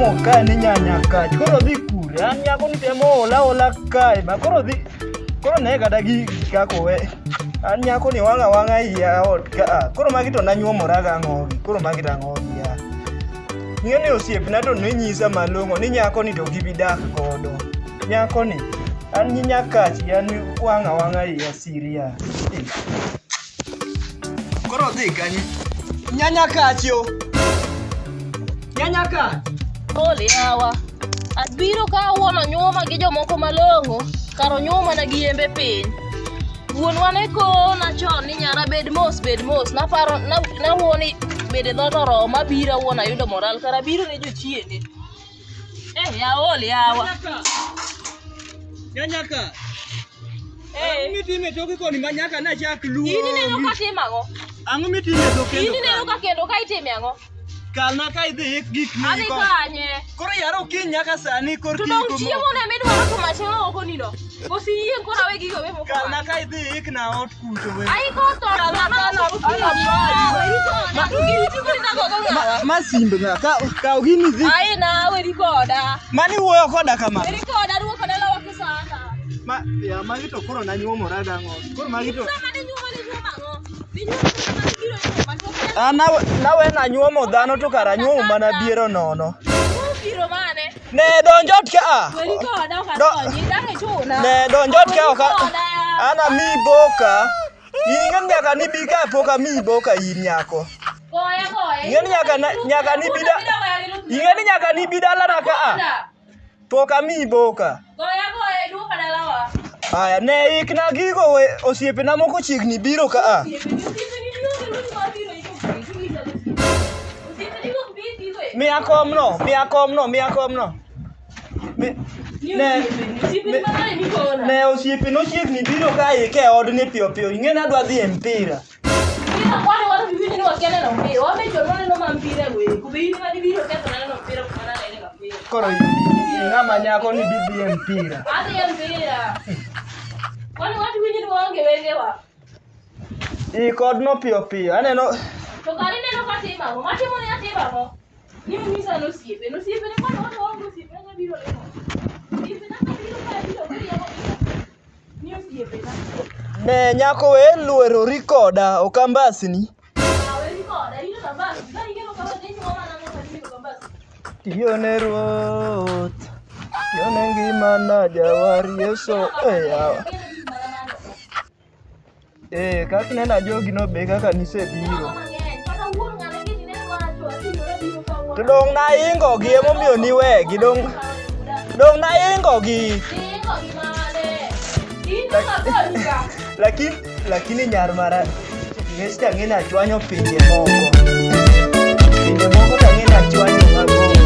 nyuomo ka ni nyanya ka. Koro dhi kure. An nyako ni temo ola kae. Ma koro dhi. Koro ne kata gi kako we. An nyako ni wanga iya ot ka. Koro magi to nanyuomora ga ngogi. Koro magi ta ngogi ya. Ng'eni osiepna to ne nyisa malong'o ni nyako ni to gibi dak godo. Nyako ni an ni nyakachi an wanga iya siria. Koro dhi kanyi. Nyanya kachio. Nyanya ka. Ole yawa. Abiro ka wuono nyuma gi jomoko malong'o, karo nyuma na gi yembe piny. Wuonwa ne kona chon ni nyara bed mos. Naparo na wuoni bede dhot oromo mabiro wuon ayudo moral kara biro ne jochiende. Ya ole yawa. Nyanya ka. Ang'o mitime toke koni manyaka na chak luo. Ini neno ka timo ang'o? Ang'o mitime toke kendo? Ini neno ka kendo ka itime ang'o? Kalna ka idhi gik ni. Adhi kanye. Koro yaro kiny nyaka sani kor to dong chiemo ne midwaro to machielo oko nido. Kosi yien kora we gigo we moko. Kalna ka idhi ikna ot kucho we. Ai ko to ma simbe nga ka gini dhi. Ai na we rikoda. Mani wuoyo koda kama. Rikoda ruoko dala wake sana. Ya magi to koro nanyuomora dango. Koro magi to. Sama ne nyuoma ang'o? Nawe nanyuomo dhano to kara nyuomo mana biero nono. Biro mane? Ne donjot ka. We rikoda ka nyidake chuna. Ne donjot ka oka. Ana mi boka. Ing'en nyaka ni bi ka poka mi boka in nyako. Goya. Ing'en nyaka ni bida. Ing'en nyaka ni bidala na ka. Poka mi boka. Goya duoka dalawa. Aya ne ikna gigo we osiepena moko chiegni biro ka. Mia komno. Ne osiepe no chiegni biro ka ike od ni piyo. Ing'e na dwa dhi mpira. Koro ng'ama nyako ni dhi mpira. Kod no piyo. Aneno. To kali neno ka timo. Matimo ne atimo. Ni misa no siepe. No siepe ne kono no siepe na biro lemo. Siepe na biro ka biro ya. Ni siepe na. Ne nyako we luero rikoda okambasni. We rikoda ino kambasi. Bari ngeno kama denyo mama na ngoma kambasi. Tione ruoth. Tione ngima na jawari Yeso. Yawa. Kaka nena jogi no be kaka nisebiro. To dong na ingo gi emomiyo ni wegi dong na ingo gi. Lakini nyar mara ng'ech tang'e na chwanyo pinje moko tang'e na chwanyo mago.